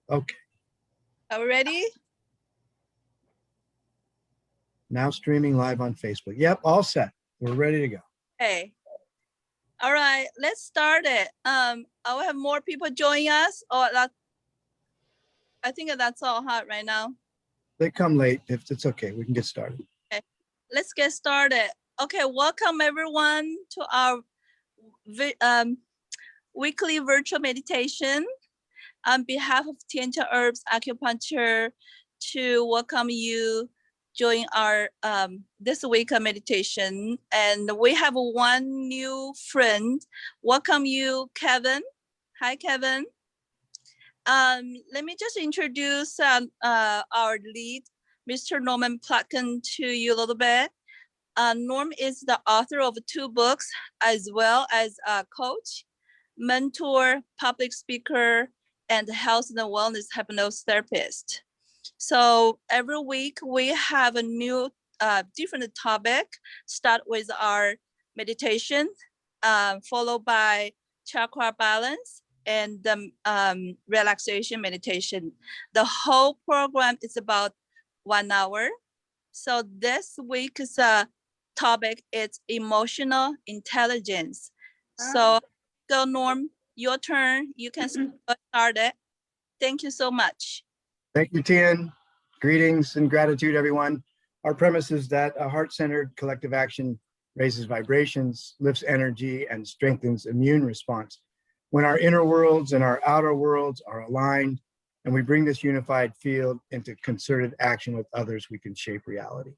Okay. Are we ready? Now streaming live on Facebook. Yep, all set. We're ready to go. Okay. All right, let's start it. I will have more people join us, or that. I think that's all hot right now. They come late. If it's okay, we can get started. Okay, let's get started. Okay, welcome everyone to our weekly virtual meditation. On behalf of Tiancha Herbs Acupuncture, to welcome you join our this week of meditation. And we have one new friend. Welcome you, Kevin. Hi, Kevin. Let me just introduce our lead, Mr. Norman Plotkin, to you a little bit. Norm is the author of 2 books, as well as a coach, mentor, public speaker, and health and wellness hypnotherapist. So every week we have a new different topic. Start with our meditation, followed by chakra balance and relaxation meditation. The whole program is about 1 hour. So this week's topic is emotional intelligence. So go, Norm, your turn. You can start it. Thank you so much. Thank you, Tian. Greetings and gratitude, everyone. Our premise is that a heart-centered collective action raises vibrations, lifts energy, and strengthens immune response. When our inner worlds and our outer worlds are aligned, and we bring this unified field into concerted action with others, we can shape reality.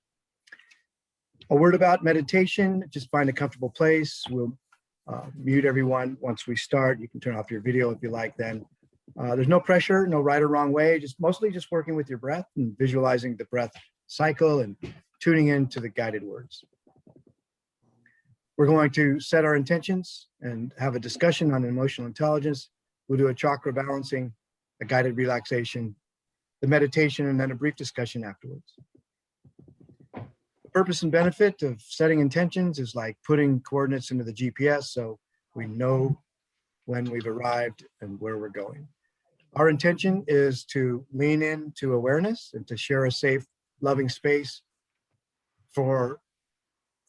A word about meditation: just find a comfortable place. We'll mute everyone once we start. You can turn off your video if you like then. There's no pressure, no right or wrong way, mostly just working with your breath and visualizing the breath cycle and tuning into the guided words. We're going to set our intentions and have a discussion on emotional intelligence. We'll do a chakra balancing, a guided relaxation, the meditation, and then a brief discussion afterwards. The purpose and benefit of setting intentions is like putting coordinates into the GPS so we know when we've arrived and where we're going. Our intention is to lean into awareness and to share a safe, loving space for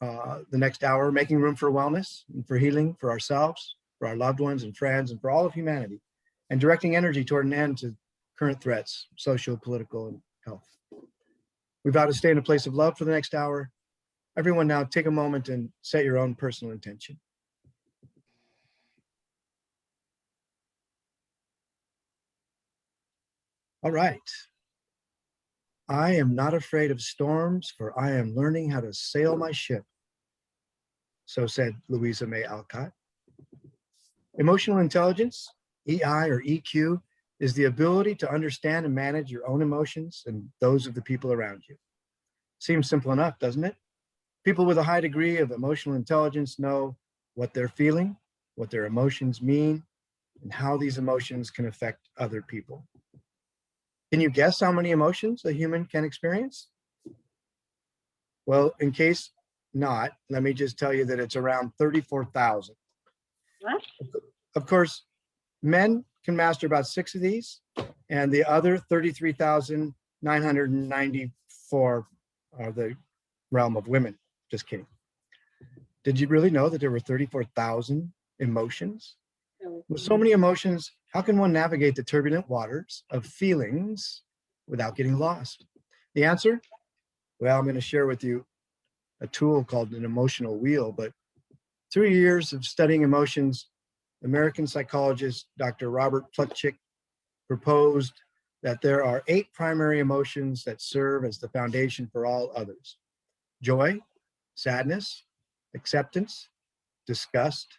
the next hour, making room for wellness and for healing for ourselves, for our loved ones and friends, and for all of humanity, and directing energy toward an end to current threats, social, political, and health. We vow to stay in a place of love for the next hour. Everyone now take a moment and set your own personal intention. All right. I am not afraid of storms, for I am learning how to sail my ship. So said Louisa May Alcott. Emotional intelligence, EI or EQ, is the ability to understand and manage your own emotions and those of the people around you. Seems simple enough, doesn't it? People with a high degree of emotional intelligence know what they're feeling, what their emotions mean, and how these emotions can affect other people. Can you guess how many emotions a human can experience? Well, in case not, let me just tell you that it's around 34,000. What? Of course, men can master about 6 of these, and the other 33,994 are the realm of women. Just kidding. Did you really know that there were 34,000 emotions? With so many emotions, how can one navigate the turbulent waters of feelings without getting lost? The answer? Well, I'm going to share with you a tool called an emotional wheel, but through years of studying emotions, American psychologist Dr. Robert Plutchik proposed that there are 8 primary emotions that serve as the foundation for all others: joy, sadness, acceptance, disgust,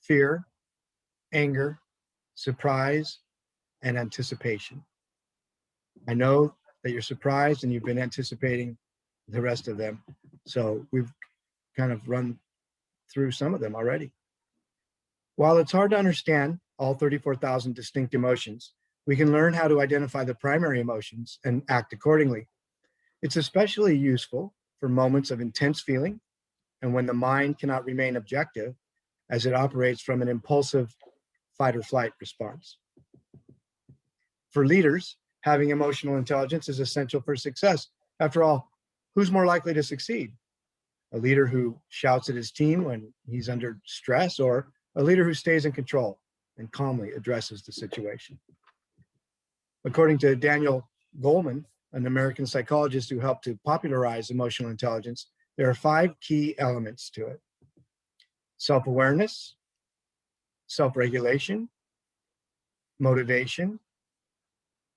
fear, anger, surprise, and anticipation. I know that you're surprised and you've been anticipating the rest of them. So we've kind of run through some of them already. While it's hard to understand all 34,000 distinct emotions, we can learn how to identify the primary emotions and act accordingly. It's especially useful for moments of intense feeling and when the mind cannot remain objective, as it operates from an impulsive fight or flight response. For leaders, having emotional intelligence is essential for success. After all, who's more likely to succeed? A leader who shouts at his team when he's under stress, or a leader who stays in control and calmly addresses the situation? According to Daniel Goleman, an American psychologist who helped to popularize emotional intelligence, there are 5 key elements to it: self-awareness, self-regulation, motivation,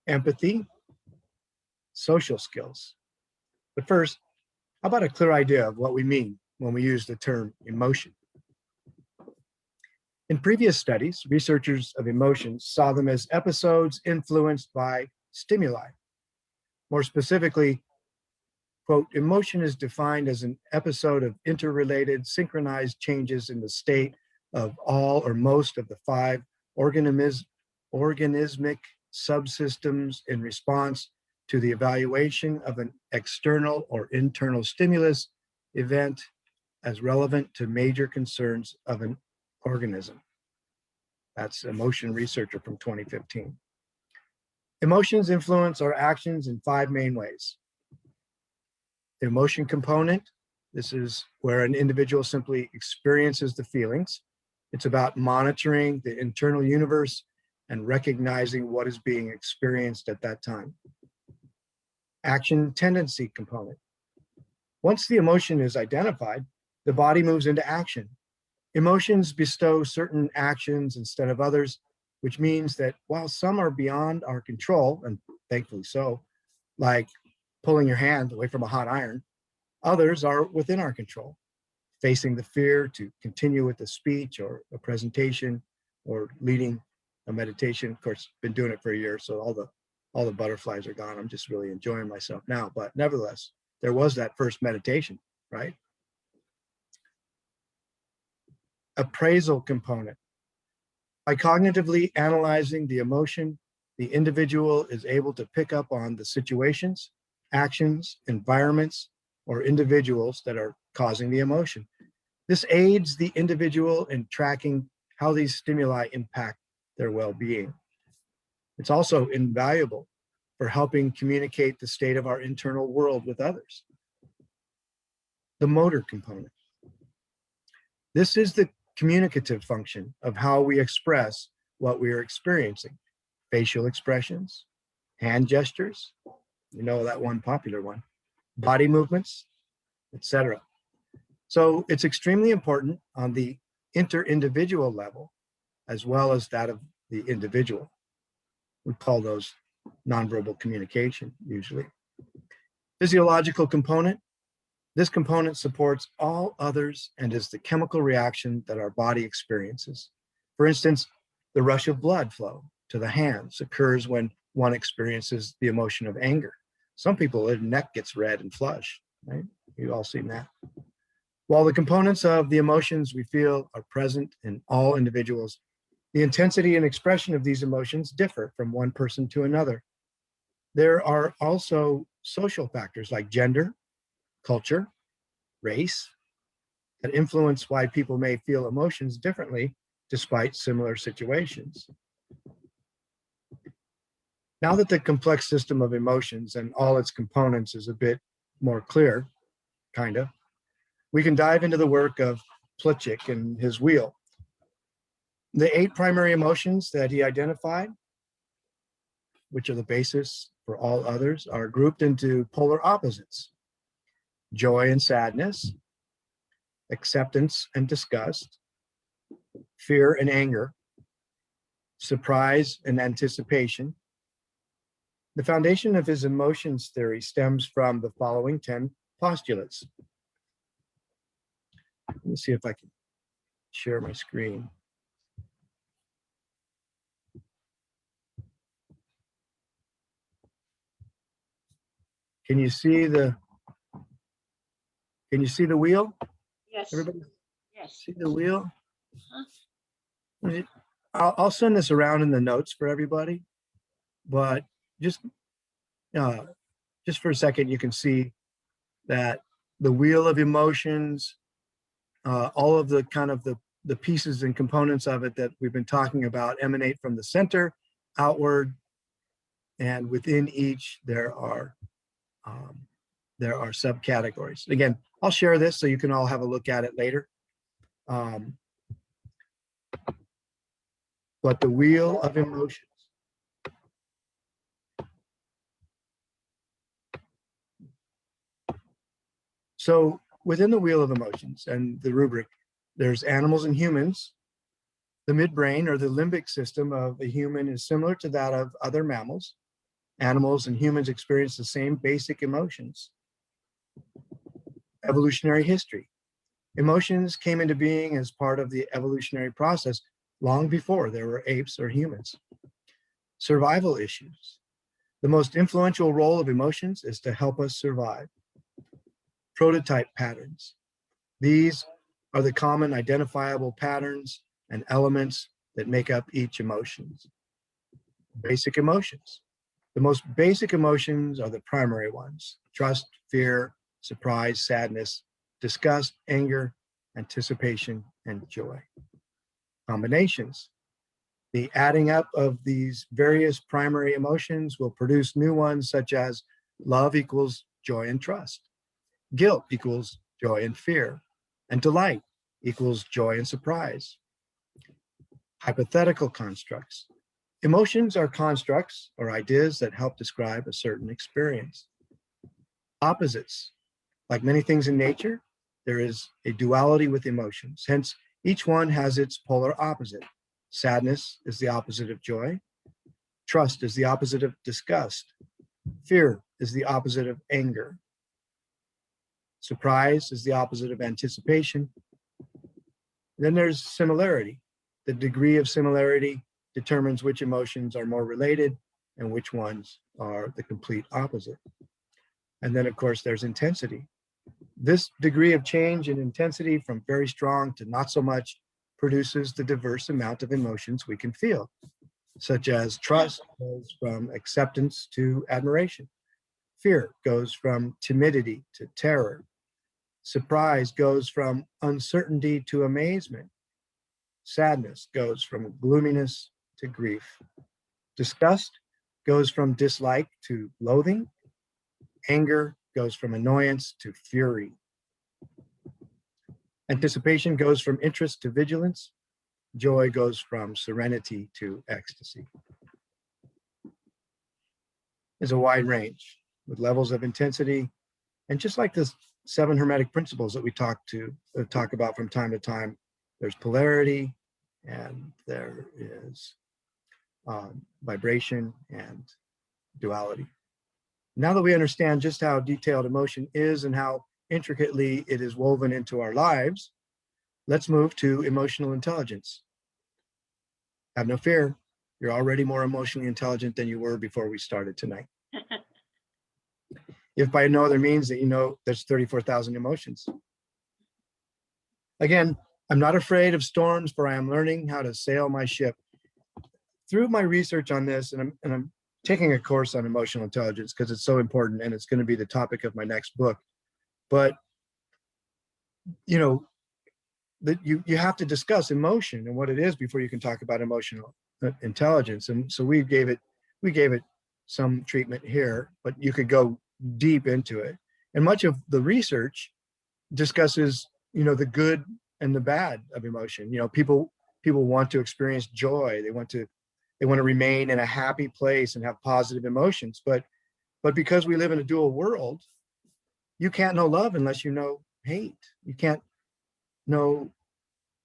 empathy, social skills. But first, how about a clear idea of what we mean when we use the term emotion? In previous studies, researchers of emotions saw them as episodes influenced by stimuli. More specifically, quote, emotion is defined as an episode of interrelated, synchronized changes in the state of all or most of the 5 organismic subsystems in response to the evaluation of an external or internal stimulus event as relevant to major concerns of an organism. That's emotion researcher from 2015. Emotions influence our actions in 5 main ways. The emotion component, this is where an individual simply experiences the feelings. It's about monitoring the internal universe and recognizing what is being experienced at that time. Action tendency component. Once the emotion is identified, the body moves into action. Emotions bestow certain actions instead of others, which means that while some are beyond our control, and thankfully so, like pulling your hand away from a hot iron, others are within our control. Facing the fear to continue with a speech or a presentation or leading a meditation. Of course, been doing it for a year, so all the butterflies are gone. I'm just really enjoying myself now. But nevertheless, there was that first meditation, right? Appraisal component. By cognitively analyzing the emotion, the individual is able to pick up on the situations, actions, environments, or individuals that are causing the emotion. This aids the individual in tracking how these stimuli impact their well-being. It's also invaluable for helping communicate the state of our internal world with others. The motor component. This is the communicative function of how we express what we are experiencing. Facial expressions, hand gestures, you know that one popular one, body movements, etc. So it's extremely important on the inter-individual level as well as that of the individual. We call those nonverbal communication usually. Physiological component. This component supports all others and is the chemical reaction that our body experiences. For instance, the rush of blood flow to the hands occurs when one experiences the emotion of anger. Some people, their neck gets red and flush, right? You've all seen that. While the components of the emotions we feel are present in all individuals, the intensity and expression of these emotions differ from one person to another. There are also social factors like gender, culture, race, that influence why people may feel emotions differently despite similar situations. Now that the complex system of emotions and all its components is a bit more clear, kind of, we can dive into the work of Plutchik and his wheel. The 8 primary emotions that he identified, which are the basis for all others, are grouped into polar opposites: joy and sadness, acceptance and disgust, fear and anger, surprise and anticipation. The foundation of his emotions theory stems from the following 10 postulates. Let me see if I can share my screen. Can you see the wheel? Yes. Everybody Yes. see the wheel? I'll send this around in the notes for everybody, but just for a second, you can see that the wheel of emotions, all of the kind of the pieces and components of it that we've been talking about emanate from the center outward and within each there are subcategories. Again, I'll share this so you can all have a look at it later. But the wheel of emotions. So within the wheel of emotions and the rubric, there's animals and humans. The midbrain, or the limbic system of a human, is similar to that of other mammals. Animals and humans experience the same basic emotions. Evolutionary history. Emotions came into being as part of the evolutionary process long before there were apes or humans. Survival issues. The most influential role of emotions is to help us survive. Prototype patterns. These are the common identifiable patterns and elements that make up each emotion. Basic emotions. The most basic emotions are the primary ones: trust, fear, surprise, sadness, disgust, anger, anticipation, and joy. Combinations. The adding up of these various primary emotions will produce new ones, such as love equals joy and trust, guilt equals joy and fear, and delight equals joy and surprise. Hypothetical constructs. Emotions are constructs or ideas that help describe a certain experience. Opposites. Like many things in nature, there is a duality with emotions. Hence, each one has its polar opposite. Sadness is the opposite of joy. Trust is the opposite of disgust. Fear is the opposite of anger. Surprise is the opposite of anticipation. Then there's similarity. The degree of similarity determines which emotions are more related and which ones are the complete opposite. And then, of course, there's intensity. This degree of change in intensity from very strong to not so much produces the diverse amount of emotions we can feel, such as trust goes from acceptance to admiration. Fear goes from timidity to terror. Surprise goes from uncertainty to amazement. Sadness goes from gloominess to grief. Disgust goes from dislike to loathing. Anger goes from annoyance to fury. Anticipation goes from interest to vigilance. Joy goes from serenity to ecstasy. There's a wide range with levels of intensity. And just like the 7 hermetic principles that we talk about from time to time, there's polarity and there is vibration and duality. Now that we understand just how detailed emotion is and how intricately it is woven into our lives, let's move to emotional intelligence. Have no fear, you're already more emotionally intelligent than you were before we started tonight. If by no other means that you know there's 34,000 emotions. Again, I'm not afraid of storms, for I am learning how to sail my ship. Through my research on this, and I'm taking a course on emotional intelligence because it's so important and it's going to be the topic of my next book. But you know, that you have to discuss emotion and what it is before you can talk about emotional intelligence. And so we gave it some treatment here, but you could go deep into it. And much of the research discusses, the good and the bad of emotion. People want to experience joy. They want to remain in a happy place and have positive emotions. But because we live in a dual world, you can't know love unless you know hate. You can't know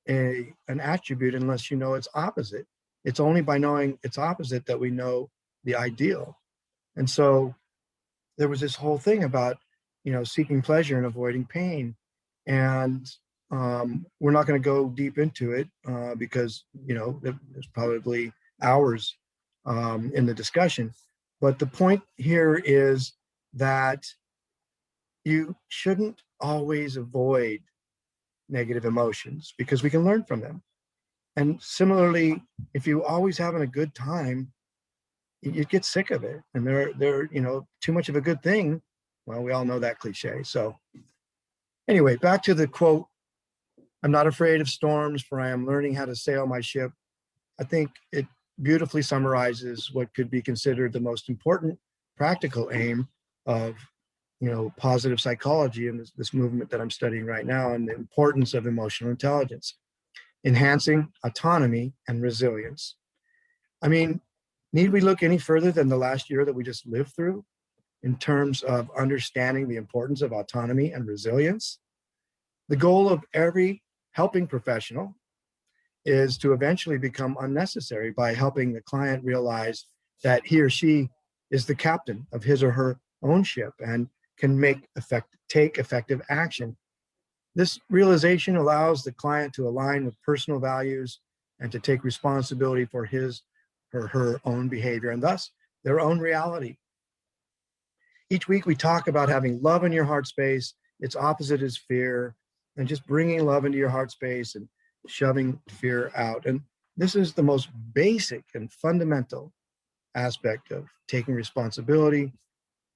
an attribute unless you know its opposite. It's only by knowing its opposite that we know the ideal. And so there was this whole thing about, seeking pleasure and avoiding pain. And we're not going to go deep into it because, there's probably hours in the discussion. But the point here is that you shouldn't always avoid negative emotions because we can learn from them. And similarly, if you always having a good time, you get sick of it. And they're too much of a good thing. Well, we all know that cliche. So anyway, back to the quote, I'm not afraid of storms, for I am learning how to sail my ship. I think it beautifully summarizes what could be considered the most important practical aim of positive psychology and this movement that I'm studying right now, and the importance of emotional intelligence, enhancing autonomy and resilience. I mean, need we look any further than the last year that we just lived through in terms of understanding the importance of autonomy and resilience? The goal of every helping professional is to eventually become unnecessary by helping the client realize that he or she is the captain of his or her own ship and can take effective action. This realization allows the client to align with personal values and to take responsibility for his or her own behavior and thus their own reality. Each week we talk about having love in your heart space. Its opposite is fear, and just bringing love into your heart space and shoving fear out. And this is the most basic and fundamental aspect of taking responsibility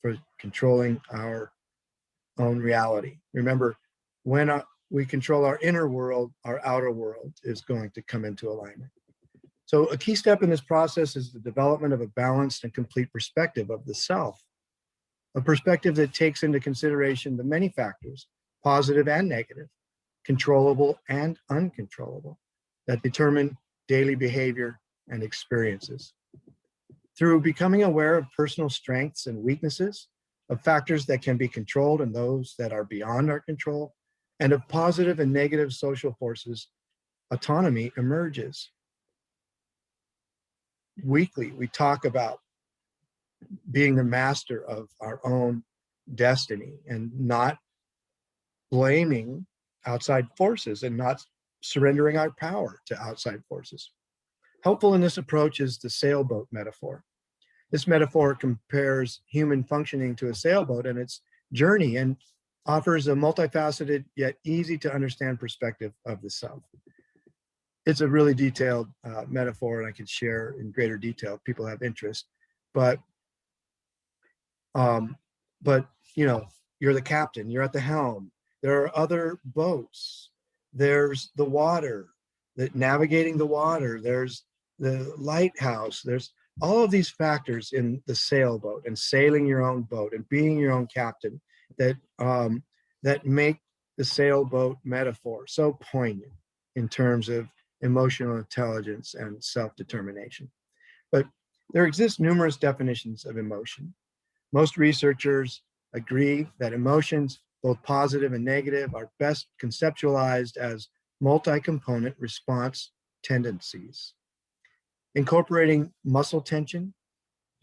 for controlling our own reality. Remember, when we control our inner world, our outer world is going to come into alignment. So a key step in this process is the development of a balanced and complete perspective of the self, a perspective that takes into consideration the many factors, positive and negative, controllable and uncontrollable, that determine daily behavior and experiences. Through becoming aware of personal strengths and weaknesses, of factors that can be controlled and those that are beyond our control, and of positive and negative social forces, autonomy emerges. Weekly, we talk about being the master of our own destiny and not blaming outside forces and not surrendering our power to outside forces. Helpful in this approach is the sailboat metaphor. This metaphor compares human functioning to a sailboat and its journey and offers a multifaceted yet easy to understand perspective of the self. It's a really detailed metaphor, and I could share in greater detail if people have interest. But you're the captain, you're at the helm. There are other boats. There's the water, navigating the water. There's the lighthouse. There's all of these factors in the sailboat and sailing your own boat and being your own captain that make the sailboat metaphor so poignant in terms of emotional intelligence and self-determination. But there exist numerous definitions of emotion. Most researchers agree that emotions, both positive and negative, are best conceptualized as multi-component response tendencies, incorporating muscle tension,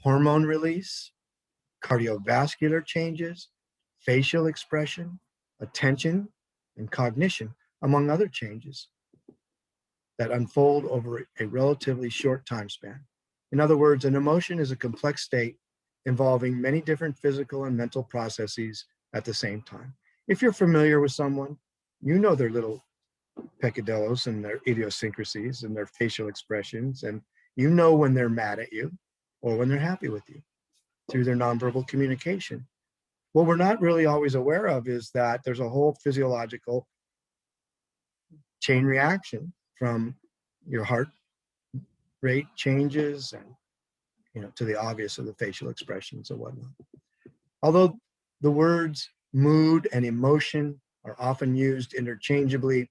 hormone release, cardiovascular changes, facial expression, attention, and cognition, among other changes that unfold over a relatively short time span. In other words, an emotion is a complex state involving many different physical and mental processes at the same time. If you're familiar with someone, you know their little peccadillos and their idiosyncrasies and their facial expressions, and you know when they're mad at you or when they're happy with you through their nonverbal communication. What we're not really always aware of is that there's a whole physiological chain reaction from your heart rate changes and to the obvious of the facial expressions and whatnot. Although the words mood and emotion are often used interchangeably,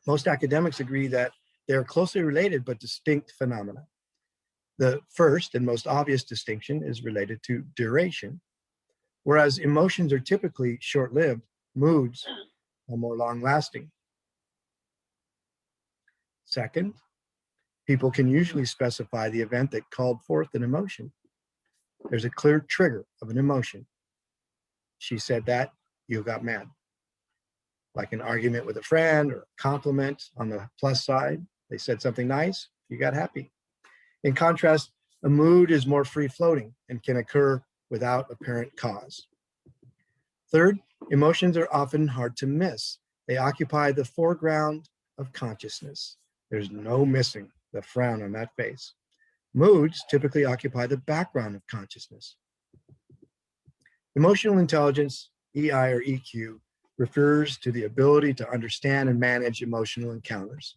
most academics agree that they are closely related but distinct phenomena. The first and most obvious distinction is related to duration. Whereas emotions are typically short-lived, moods are more long-lasting. Second, people can usually specify the event that called forth an emotion. There's a clear trigger of an emotion. She said that, you got mad. Like an argument with a friend or a compliment on the plus side. They said something nice, you got happy. In contrast, a mood is more free-floating and can occur without apparent cause. Third, emotions are often hard to miss. They occupy the foreground of consciousness. There's no missing the frown on that face. Moods typically occupy the background of consciousness. Emotional intelligence, EI or EQ, refers to the ability to understand and manage emotional encounters.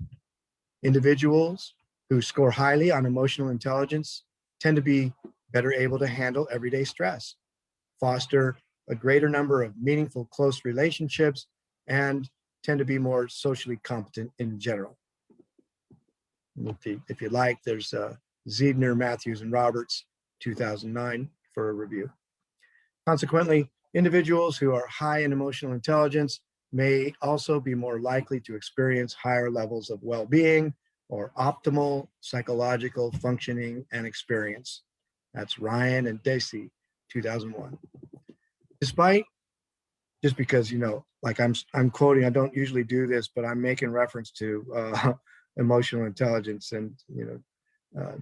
Individuals who score highly on emotional intelligence tend to be better able to handle everyday stress, foster a greater number of meaningful, close relationships, and tend to be more socially competent in general. If you like, there's Ziedner, Matthews, and Roberts, 2009 for a review. Consequently, individuals who are high in emotional intelligence may also be more likely to experience higher levels of well-being or optimal psychological functioning and experience. That's Ryan and Dacey, 2001. Despite, just because, like I'm quoting, I don't usually do this, but I'm making reference to emotional intelligence, and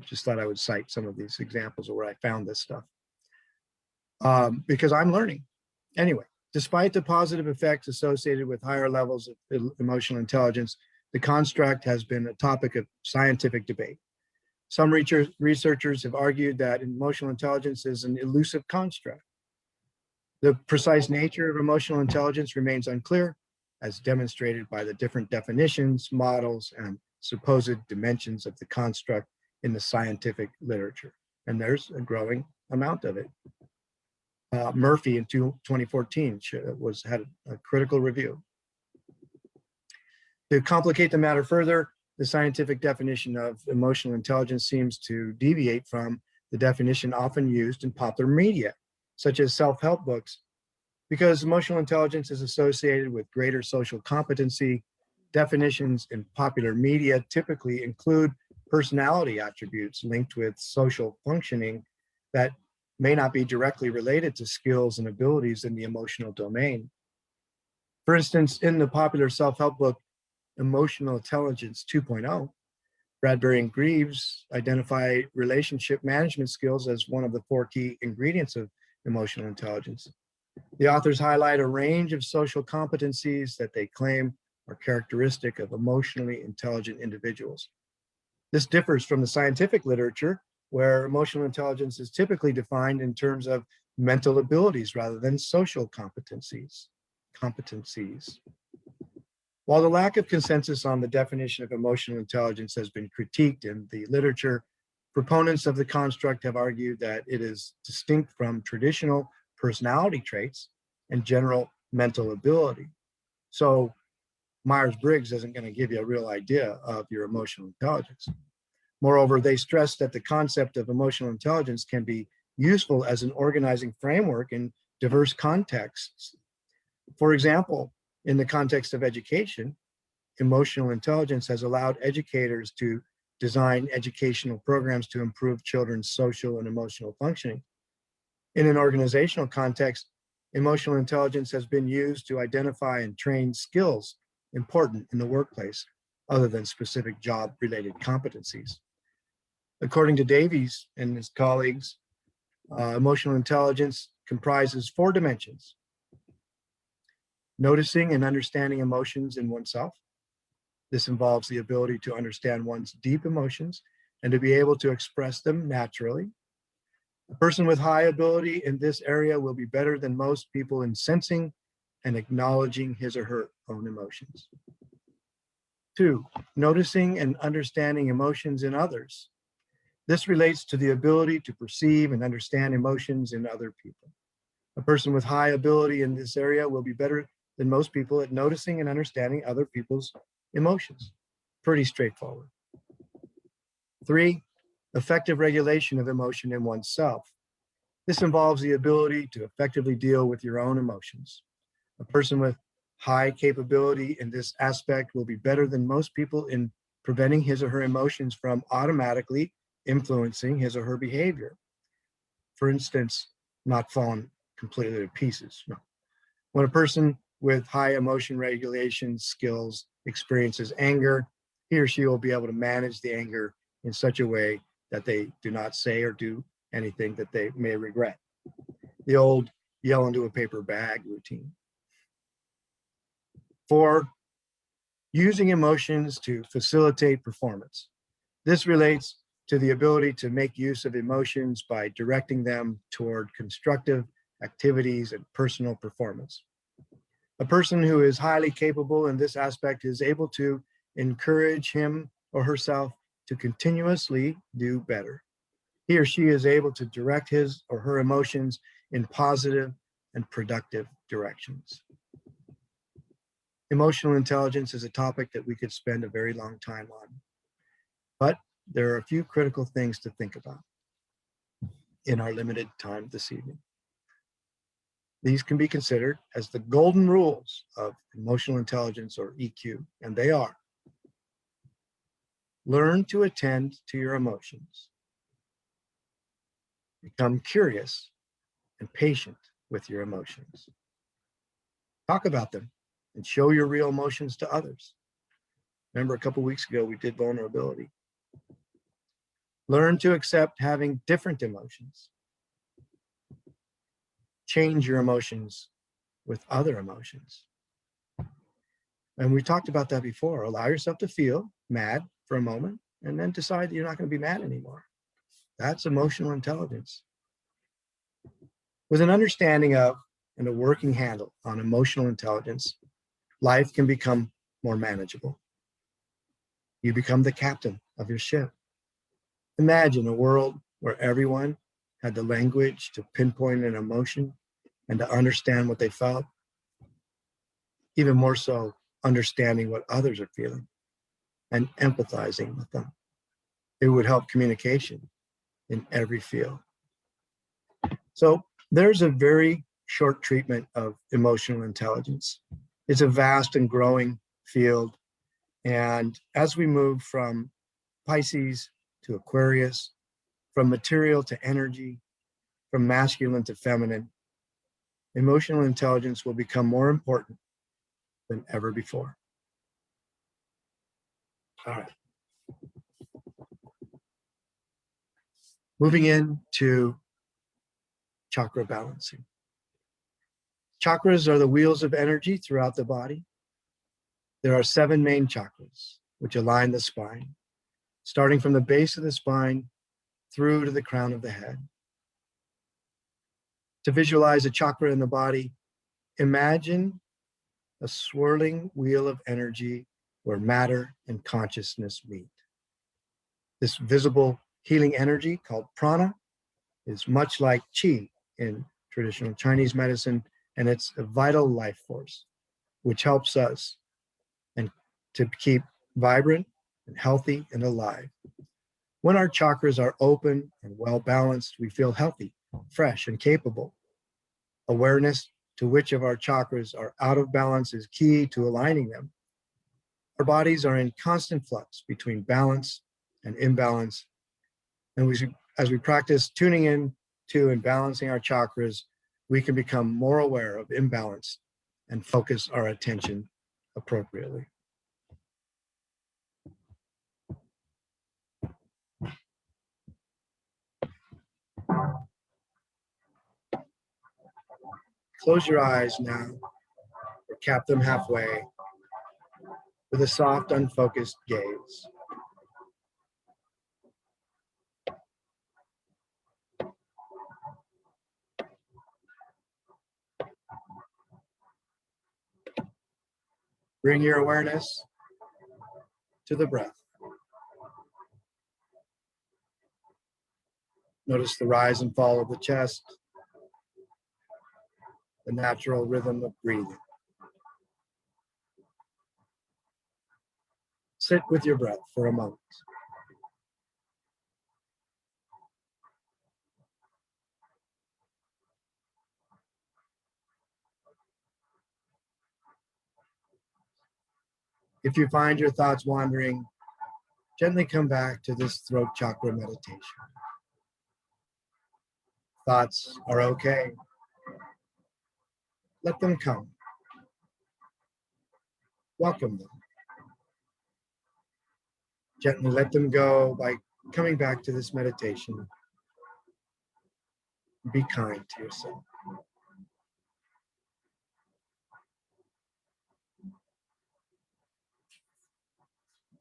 just thought I would cite some of these examples of where I found this stuff, because I'm learning. Anyway, despite the positive effects associated with higher levels of emotional intelligence, the construct has been a topic of scientific debate. Some researchers have argued that emotional intelligence is an elusive construct. The precise nature of emotional intelligence remains unclear, as demonstrated by the different definitions, models, and supposed dimensions of the construct in the scientific literature. And there's a growing amount of it. Murphy in 2014 had a critical review. To complicate the matter further, the scientific definition of emotional intelligence seems to deviate from the definition often used in popular media, such as self-help books. Because emotional intelligence is associated with greater social competency, definitions in popular media typically include personality attributes linked with social functioning that may not be directly related to skills and abilities in the emotional domain. For instance, in the popular self-help book, Emotional Intelligence 2.0, Bradbury and Greaves identify relationship management skills as one of the 4 key ingredients of emotional intelligence. The authors highlight a range of social competencies that they claim are characteristic of emotionally intelligent individuals. This differs from the scientific literature, where emotional intelligence is typically defined in terms of mental abilities rather than social competencies. While the lack of consensus on the definition of emotional intelligence has been critiqued in the literature, proponents of the construct have argued that it is distinct from traditional personality traits and general mental ability. So Myers-Briggs isn't going to give you a real idea of your emotional intelligence. Moreover, they stress that the concept of emotional intelligence can be useful as an organizing framework in diverse contexts. For example, in the context of education, emotional intelligence has allowed educators to design educational programs to improve children's social and emotional functioning. In an organizational context, emotional intelligence has been used to identify and train skills important in the workplace, other than specific job-related competencies. According to Davies and his colleagues, emotional intelligence comprises 4 dimensions: noticing and understanding emotions in oneself. This involves the ability to understand one's deep emotions and to be able to express them naturally. A person with high ability in this area will be better than most people in sensing and acknowledging his or her own emotions. 2, noticing and understanding emotions in others. This relates to the ability to perceive and understand emotions in other people. A person with high ability in this area will be better than most people at noticing and understanding other people's emotions. Pretty straightforward. 3, effective regulation of emotion in oneself. This involves the ability to effectively deal with your own emotions. A person with high capability in this aspect will be better than most people in preventing his or her emotions from automatically influencing his or her behavior. For instance, not falling completely to pieces. No. When a person with high emotion regulation skills experiences anger, he or she will be able to manage the anger in such a way that they do not say or do anything that they may regret. The old yell into a paper bag routine. 4, using emotions to facilitate performance. This relates to the ability to make use of emotions by directing them toward constructive activities and personal performance. A person who is highly capable in this aspect is able to encourage him or herself to continuously do better. He or she is able to direct his or her emotions in positive and productive directions. Emotional intelligence is a topic that we could spend a very long time on, but there are a few critical things to think about in our limited time this evening. These can be considered as the golden rules of emotional intelligence, or EQ, and they are: learn to attend to your emotions, become curious and patient with your emotions, talk about them and show your real emotions to others. Remember, a couple weeks ago we did vulnerability. Learn to accept having different emotions. Change your emotions with other emotions. And we talked about that before. Allow yourself to feel mad for a moment and then decide that you're not going to be mad anymore. That's emotional intelligence. With an understanding of and a working handle on emotional intelligence, life can become more manageable. You become the captain of your ship. Imagine a world where everyone had the language to pinpoint an emotion and to understand what they felt. Even more so, understanding what others are feeling and empathizing with them. It would help communication in every field. So there's a very short treatment of emotional intelligence. It's a vast and growing field. And as we move from Pisces to Aquarius, from material to energy, from masculine to feminine, emotional intelligence will become more important than ever before. All right. Moving into chakra balancing. Chakras are the wheels of energy throughout the body. There are 7 main chakras, which align the spine, starting from the base of the spine through to the crown of the head. To visualize a chakra in the body, imagine a swirling wheel of energy where matter and consciousness meet. This visible healing energy, called prana, is much like qi in traditional Chinese medicine, and it's a vital life force, which helps us and to keep vibrant and healthy and alive. When our chakras are open and well balanced, we feel healthy, fresh, and capable. Awareness to which of our chakras are out of balance is key to aligning them. Our bodies are in constant flux between balance and imbalance. And as we practice tuning in to and balancing our chakras, we can become more aware of imbalance and focus our attention appropriately. Close your eyes now, or cap them halfway with a soft, unfocused gaze. Bring your awareness to the breath. Notice the rise and fall of the chest, the natural rhythm of breathing. Sit with your breath for a moment. If you find your thoughts wandering, gently come back to this throat chakra meditation. Thoughts are okay. Let them come. Welcome them. Gently let them go by coming back to this meditation. Be kind to yourself.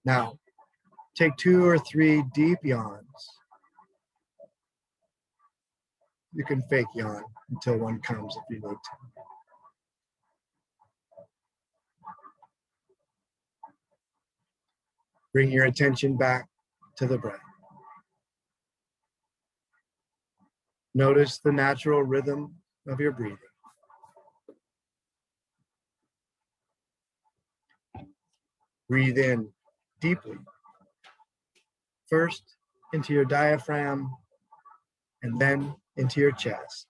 Now, take 2 or 3 deep yawns. You can fake yawn until one comes if you need to. Bring your attention back to the breath. Notice the natural rhythm of your breathing. Breathe in deeply. First into your diaphragm and then into your chest.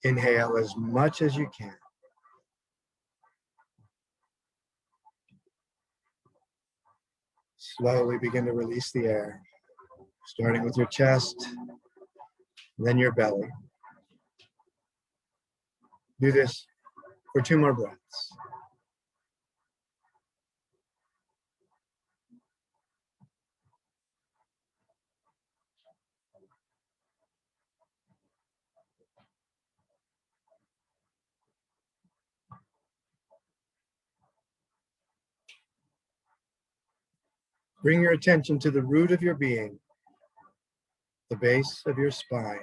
Inhale as much as you can. Slowly begin to release the air, starting with your chest, then your belly. Do this for 2 more breaths. Bring your attention to the root of your being, the base of your spine.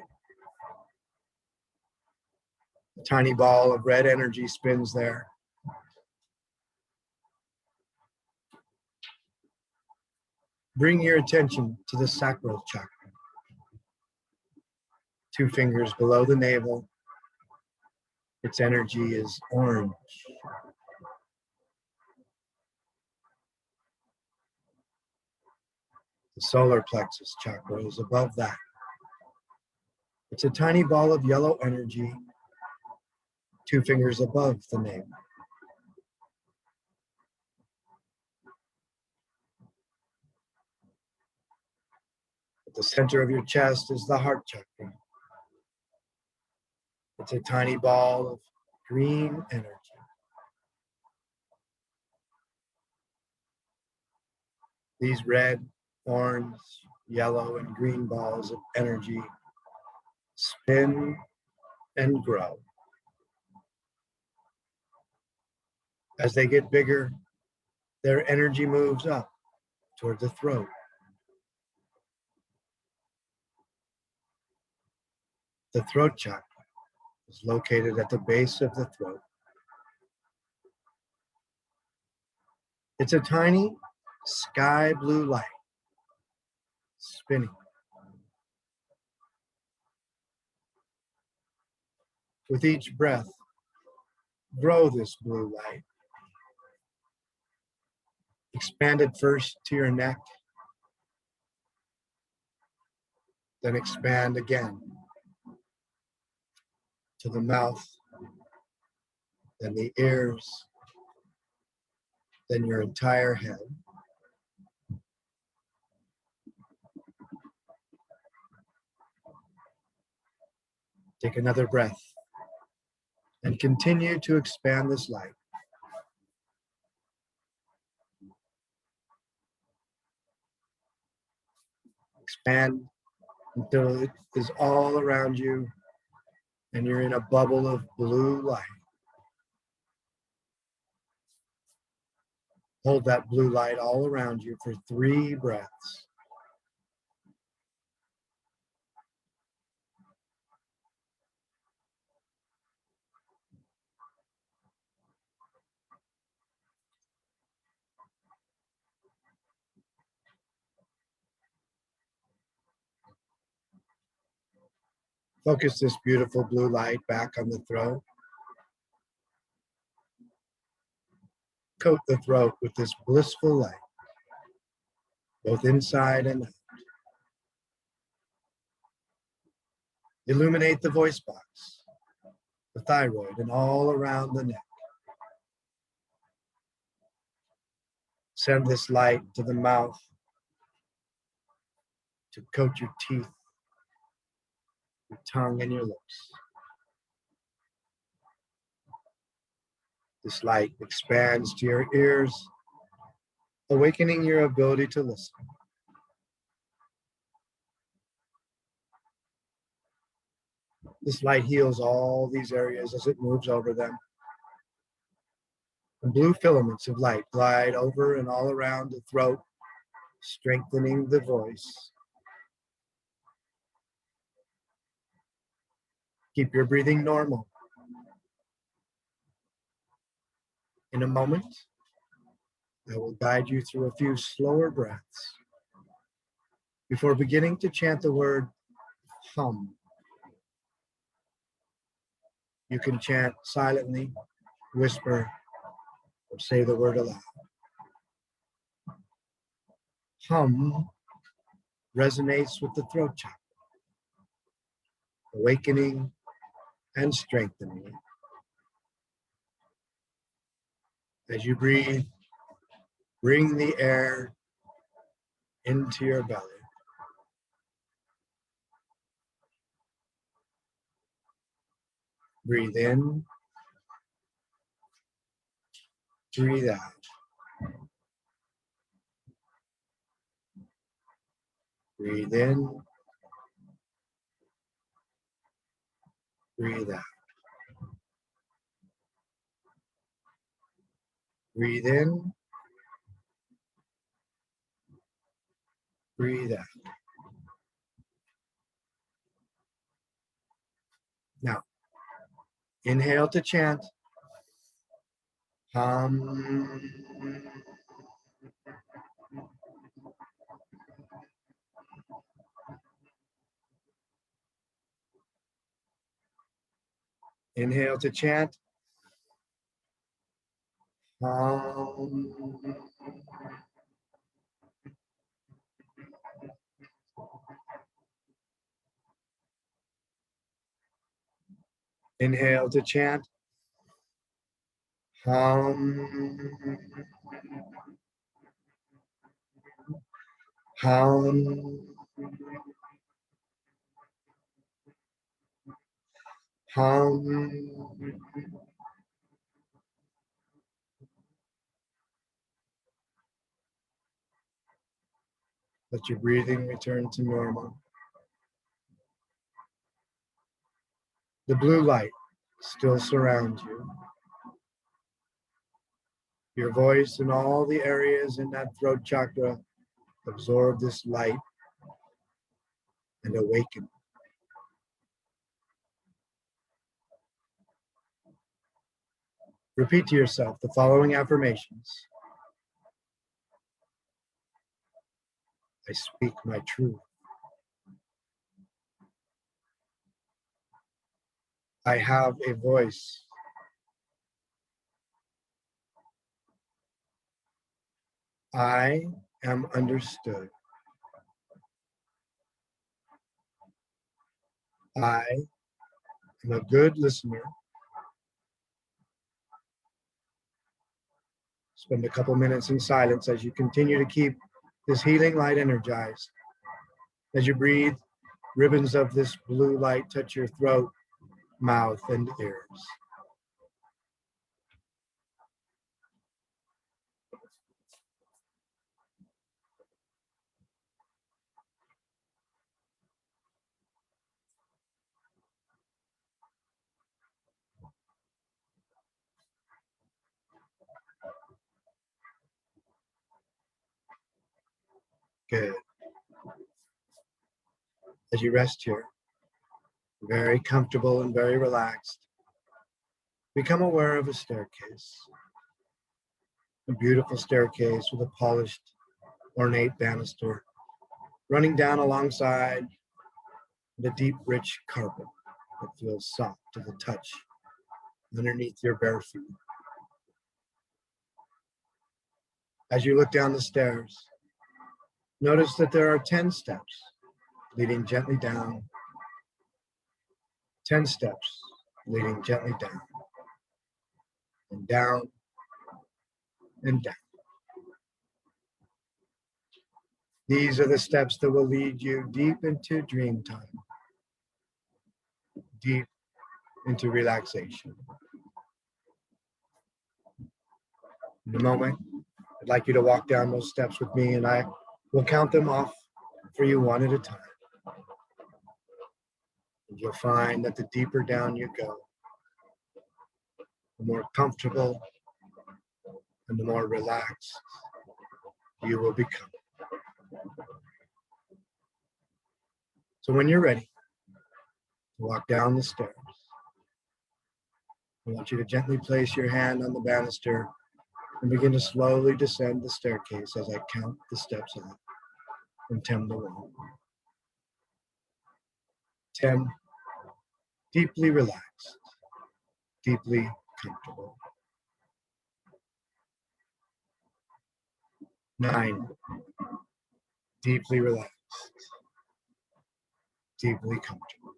A tiny ball of red energy spins there. Bring your attention to the Sacral Chakra. 2 fingers below the navel. Its energy is orange. The solar plexus chakra is above that. It's a tiny ball of yellow energy, 2 fingers above the navel. At the center of your chest is the heart chakra. It's a tiny ball of green energy. These red, orange, yellow, and green balls of energy spin and grow. As they get bigger, their energy moves up toward the throat. The throat chakra is located at the base of the throat. It's a tiny sky blue light spinning. With each breath, grow this blue light. Expand it first to your neck, then expand again to the mouth, then the ears, then your entire head. Take another breath and continue to expand this light. Expand until it is all around you and you're in a bubble of blue light. Hold that blue light all around you for 3 breaths. Focus this beautiful blue light back on the throat. Coat the throat with this blissful light, both inside and out. Illuminate the voice box, the thyroid, and all around the neck. Send this light to the mouth to coat your teeth, your tongue, and your lips. This light expands to your ears, awakening your ability to listen. This light heals all these areas as it moves over them. And blue filaments of light glide over and all around the throat, strengthening the voice. Keep your breathing normal. In a moment, I will guide you through a few slower breaths Before beginning to chant the word hum, you can chant silently, whisper, or say the word aloud. Hum resonates with the throat chakra, awakening and strengthening it. As you breathe, bring the air into your belly. Breathe in, breathe out. Breathe in, breathe out. Breathe in, breathe out. Now, inhale to chant. Hum. Inhale to chant. Hum. Inhale to chant. Hum. Hum. Hum. Let your breathing return to normal. The blue light still surrounds you. Your voice and all the areas in that throat chakra absorb this light and awaken. Repeat to yourself the following affirmations. I speak my truth. I have a voice. I am understood. I am a good listener. Spend a couple minutes in silence as you continue to keep this healing light energized. As you breathe, ribbons of this blue light touch your throat, mouth, and ears. Good. As you rest here, very comfortable and very relaxed, become aware of a staircase. A beautiful staircase with a polished, ornate banister running down alongside the deep, rich carpet that feels soft to the touch underneath your bare feet. As you look down the stairs, notice that there are 10 steps leading gently down, 10 steps leading gently down, and down, and down. These are the steps that will lead you deep into dream time, deep into relaxation. In a moment, I'd like you to walk down those steps with me, and I will count them off for you one at a time. And you'll find that the deeper down you go, the more comfortable and the more relaxed you will become. So when you're ready to walk down the stairs, I want you to gently place your hand on the banister and begin to slowly descend the staircase as I count the steps out. and 10 below. 10, deeply relaxed, deeply comfortable. 9, deeply relaxed, deeply comfortable.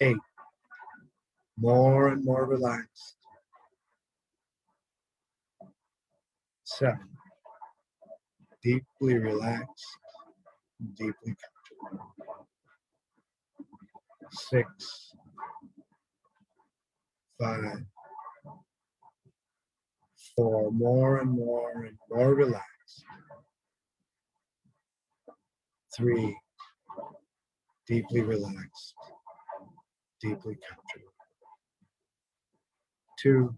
8, more and more relaxed. 7, deeply relaxed, deeply comfortable. 6, 5, 4, more and more relaxed. 3, deeply relaxed, deeply comfortable. 2,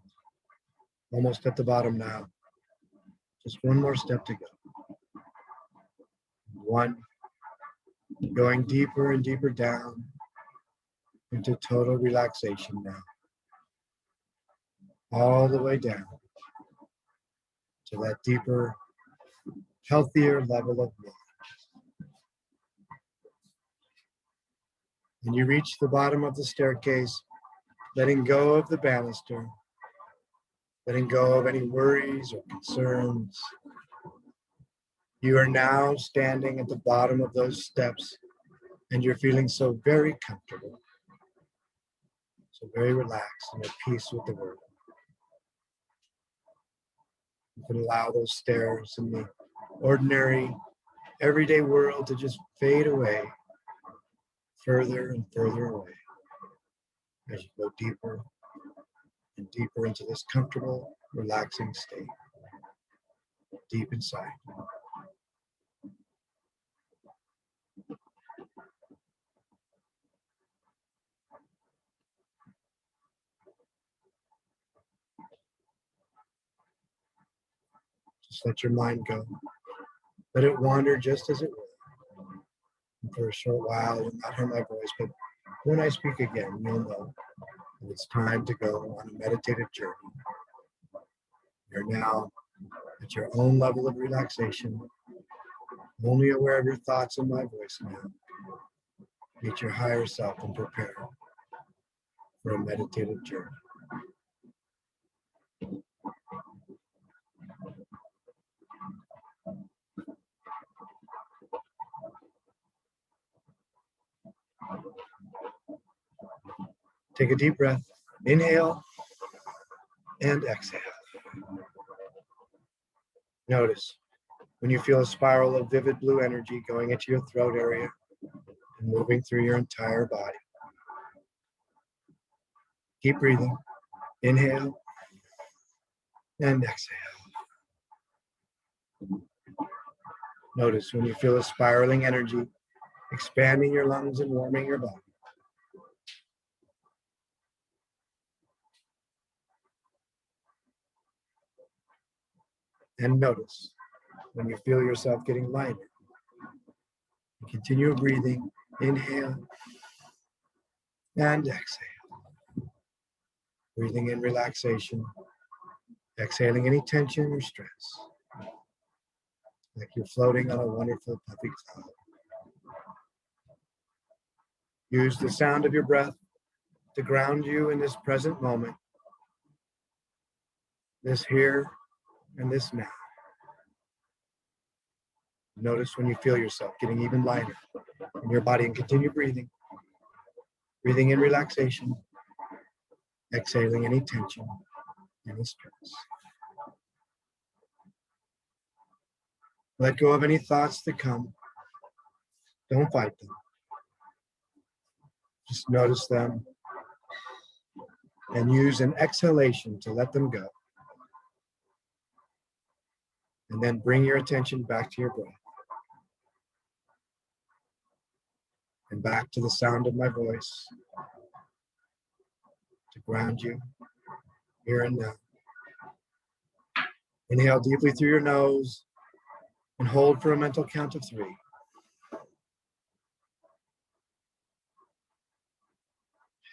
almost at the bottom now. Just one more step to go. 1, going deeper and deeper down into total relaxation now. All the way down to that deeper, healthier level of mind. When you reach the bottom of the staircase, letting go of the banister, letting go of any worries or concerns, you are now standing at the bottom of those steps and you're feeling so very comfortable, so very relaxed and at peace with the world. You can allow those stairs and the ordinary, everyday world to just fade away, further and further away, as you go deeper and deeper into this comfortable, relaxing state, deep inside. Just let your mind go. Let it wander just as it will. And for a short while, you'll not hear my voice, but when I speak again, you'll know that it's time to go on a meditative journey. You're now at your own level of relaxation, only aware of your thoughts and my voice now. Meet your higher self and prepare for a meditative journey. Take a deep breath, inhale and exhale. Notice when you feel a spiral of vivid blue energy going into your throat area and moving through your entire body. Keep breathing, inhale and exhale. Notice when you feel a spiraling energy expanding your lungs and warming your body. And notice when you feel yourself getting lighter. Continue breathing, inhale and exhale. Breathing in relaxation, exhaling any tension or stress. Like you're floating on a wonderful puffy cloud. Use the sound of your breath to ground you in this present moment, this here and this now. Notice when you feel yourself getting even lighter in your body and continue breathing. Breathing in relaxation, exhaling any tension, any stress. Let go of any thoughts that come. Don't fight them. Just notice them and use an exhalation to let them go. And then bring your attention back to your breath. And back to the sound of my voice to ground you here and now. Inhale deeply through your nose and hold for a mental count of 3.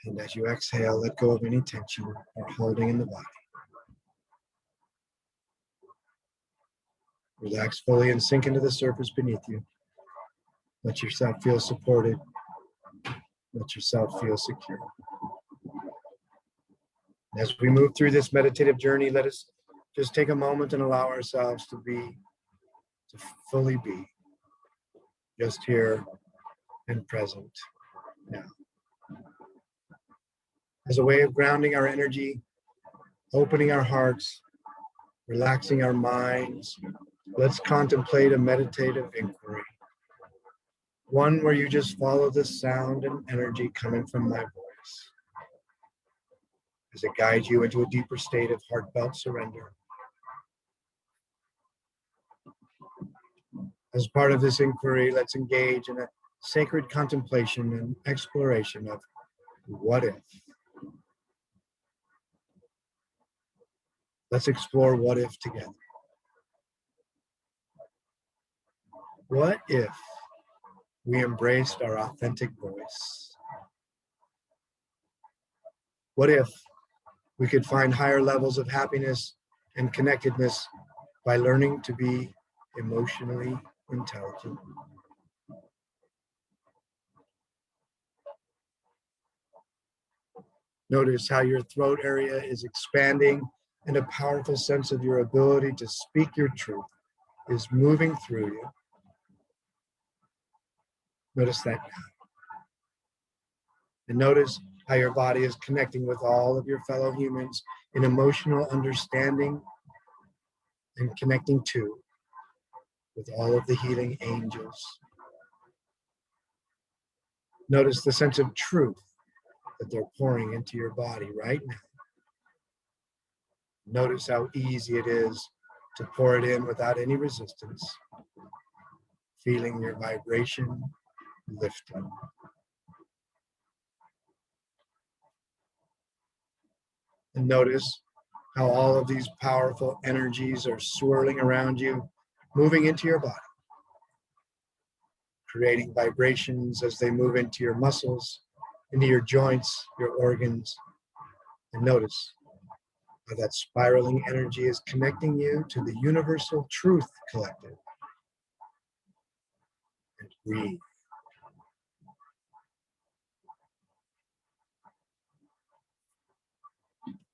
And as you exhale, let go of any tension or holding in the body. Relax fully and sink into the surface beneath you. Let yourself feel supported. Let yourself feel secure. As we move through this meditative journey, let us just take a moment and allow ourselves to fully be, just here and present now. As a way of grounding our energy, opening our hearts, relaxing our minds, let's contemplate a meditative inquiry. One where you just follow the sound and energy coming from my voice as it guides you into a deeper state of heartfelt surrender. As part of this inquiry, let's engage in a sacred contemplation and exploration of what if. Let's explore what if together. What if we embraced our authentic voice? What if we could find higher levels of happiness and connectedness by learning to be emotionally intelligent? Notice how your throat area is expanding and a powerful sense of your ability to speak your truth is moving through you. Notice that now. And notice how your body is connecting with all of your fellow humans in emotional understanding and connecting to with all of the healing angels. Notice the sense of truth that they're pouring into your body right now. Notice how easy it is to pour it in without any resistance, feeling your vibration lifting. And notice how all of these powerful energies are swirling around you, moving into your body, creating vibrations as they move into your muscles, into your joints, your organs. And notice how that spiraling energy is connecting you to the universal truth collective. And breathe.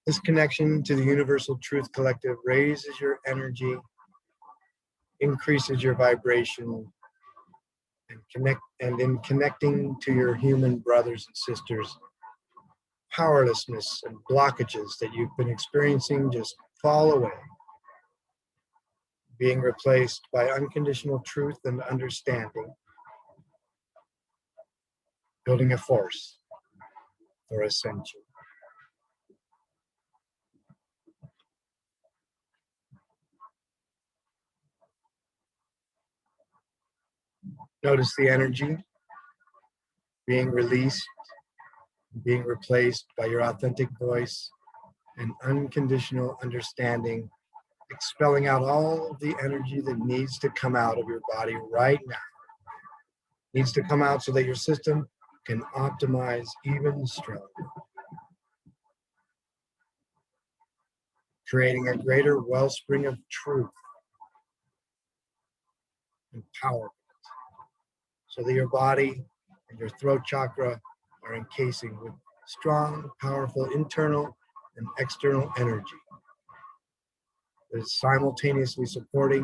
This connection to the universal truth collective raises your energy, increases your vibration, and in connecting to your human brothers and sisters, powerlessness and blockages that you've been experiencing just fall away, being replaced by unconditional truth and understanding, building a force for ascension. Notice the energy being released, being replaced by your authentic voice and unconditional understanding, expelling out all of the energy that needs to come out of your body right now. Needs to come out so that your system can optimize even stronger. Creating a greater wellspring of truth and power, so that your body and your throat chakra are encasing with strong, powerful internal and external energy that is simultaneously supporting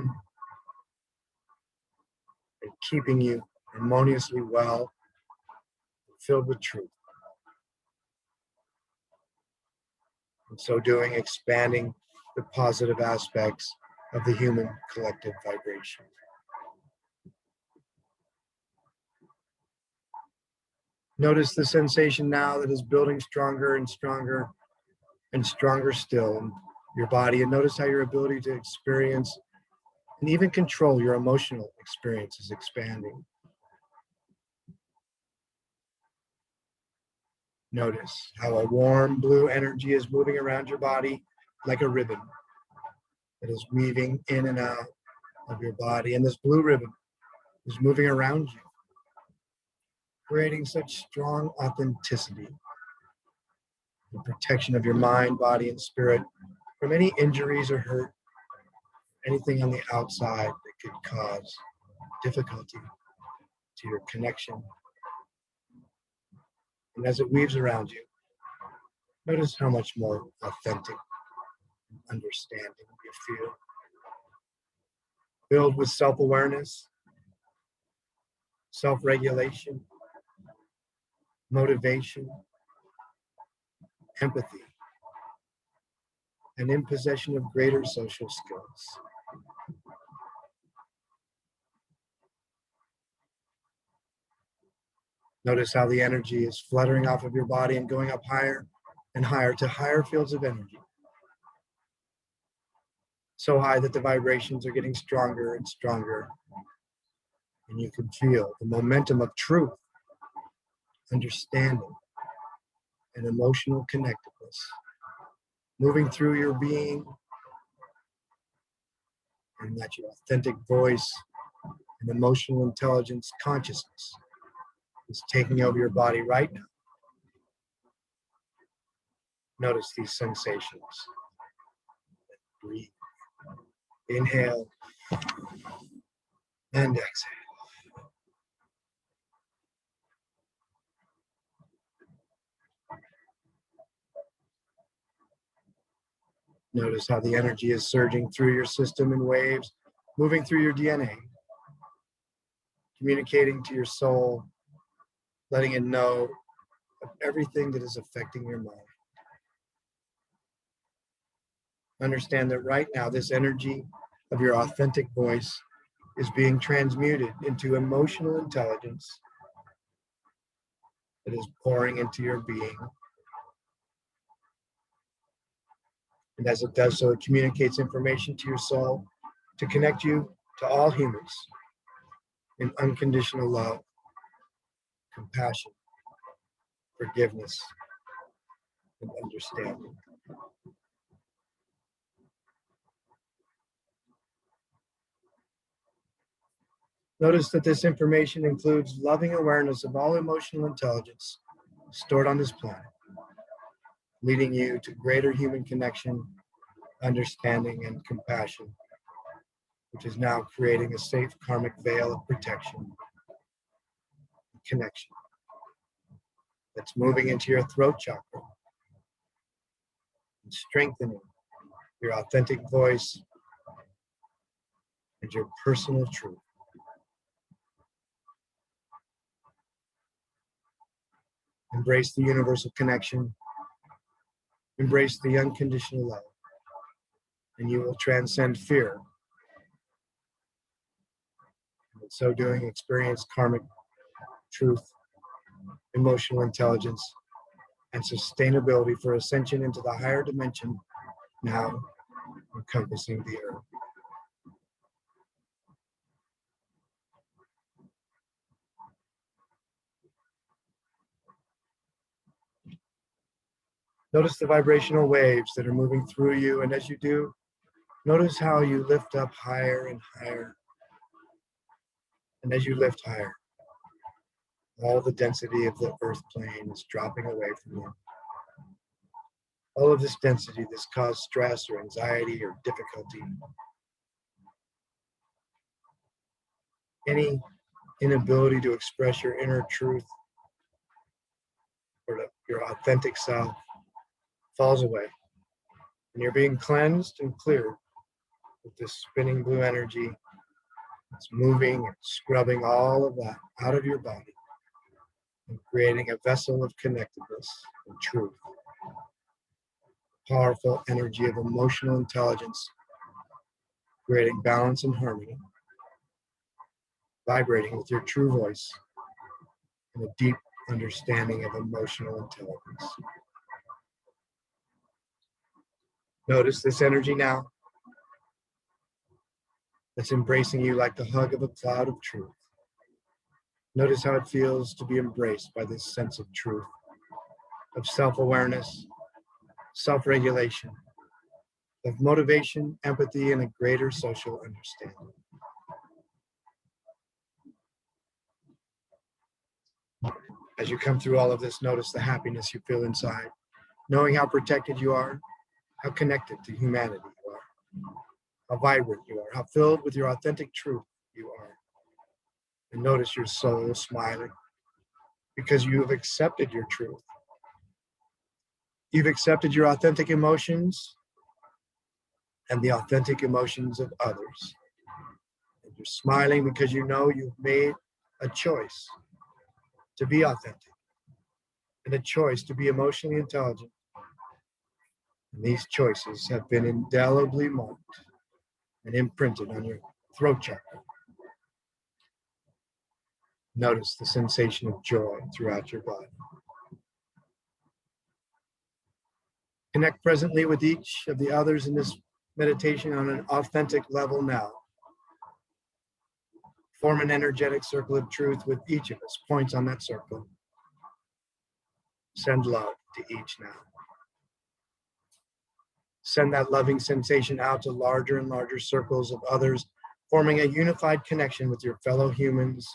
and keeping you harmoniously well, filled with truth. In so doing, expanding the positive aspects of the human collective vibration. Notice the sensation now that is building stronger and stronger and stronger still in your body, and notice how your ability to experience and even control your emotional experience is expanding. Notice how a warm blue energy is moving around your body like a ribbon that is weaving in and out of your body, and this blue ribbon is moving around you, creating such strong authenticity and protection of your mind, body, and spirit from any injuries or hurt, anything on the outside that could cause difficulty to your connection. And as it weaves around you, notice how much more authentic and understanding you feel. Filled with self-awareness, self-regulation, motivation, empathy, and in possession of greater social skills. Notice how the energy is fluttering off of your body and going up higher and higher to higher fields of energy. So high that the vibrations are getting stronger and stronger. And you can feel the momentum of truth, understanding, and emotional connectedness moving through your being, and that your authentic voice and emotional intelligence consciousness is taking over your body right now. Notice these sensations. Breathe. Inhale and exhale. Notice how the energy is surging through your system in waves, moving through your DNA, communicating to your soul, letting it know of everything that is affecting your mind. Understand that right now, this energy of your authentic voice is being transmuted into emotional intelligence that is pouring into your being. And as it does so, it communicates information to your soul to connect you to all humans in unconditional love, compassion, forgiveness, and understanding. Notice that this information includes loving awareness of all emotional intelligence stored on this planet, leading you to greater human connection, understanding, and compassion, which is now creating a safe karmic veil of protection and connection that's moving into your throat chakra and strengthening your authentic voice and your personal truth. Embrace the universal connection, embrace the unconditional love, and you will transcend fear. And in so doing, experience karmic truth, emotional intelligence, and sustainability for ascension into the higher dimension now encompassing the earth. Notice the vibrational waves that are moving through you, and as you do, notice how you lift up higher and higher. And as you lift higher, all the density of the earth plane is dropping away from you. All of this density that's caused stress or anxiety or difficulty, any inability to express your inner truth or your authentic self falls away. And you're being cleansed and cleared with this spinning blue energy. It's moving and scrubbing all of that out of your body and creating a vessel of connectedness and truth. Powerful energy of emotional intelligence, creating balance and harmony, vibrating with your true voice and a deep understanding of emotional intelligence. Notice this energy now that's embracing you like the hug of a cloud of truth. Notice how it feels to be embraced by this sense of truth, of self-awareness, self-regulation, of motivation, empathy, and a greater social understanding. As you come through all of this, notice the happiness you feel inside, knowing how protected you are, how connected to humanity you are. how vibrant you are, how filled with your authentic truth you are. And notice your soul smiling because you have accepted your truth. You've accepted your authentic emotions and the authentic emotions of others. And you're smiling because you know you've made a choice to be authentic and a choice to be emotionally intelligent. And these choices have been indelibly marked and imprinted on your throat chakra. Notice the sensation of joy throughout your body. Connect presently with each of the others in this meditation on an authentic level now. Form an energetic circle of truth with each of us. Points on that circle. Send love to each now. Send that loving sensation out to larger and larger circles of others, forming a unified connection with your fellow humans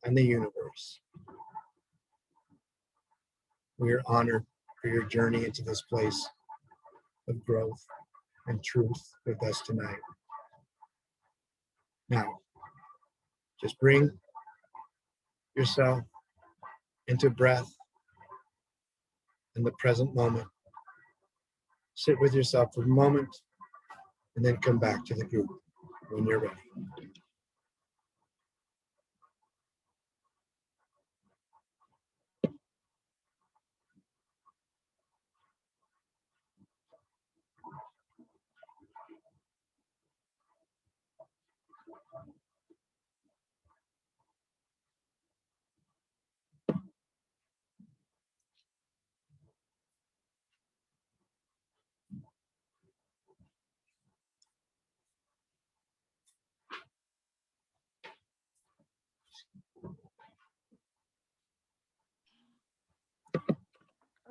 and the universe. We are honored for your journey into this place of growth and truth with us tonight. Now, just bring yourself into breath in the present moment. Sit with yourself for a moment and then come back to the group when you're ready.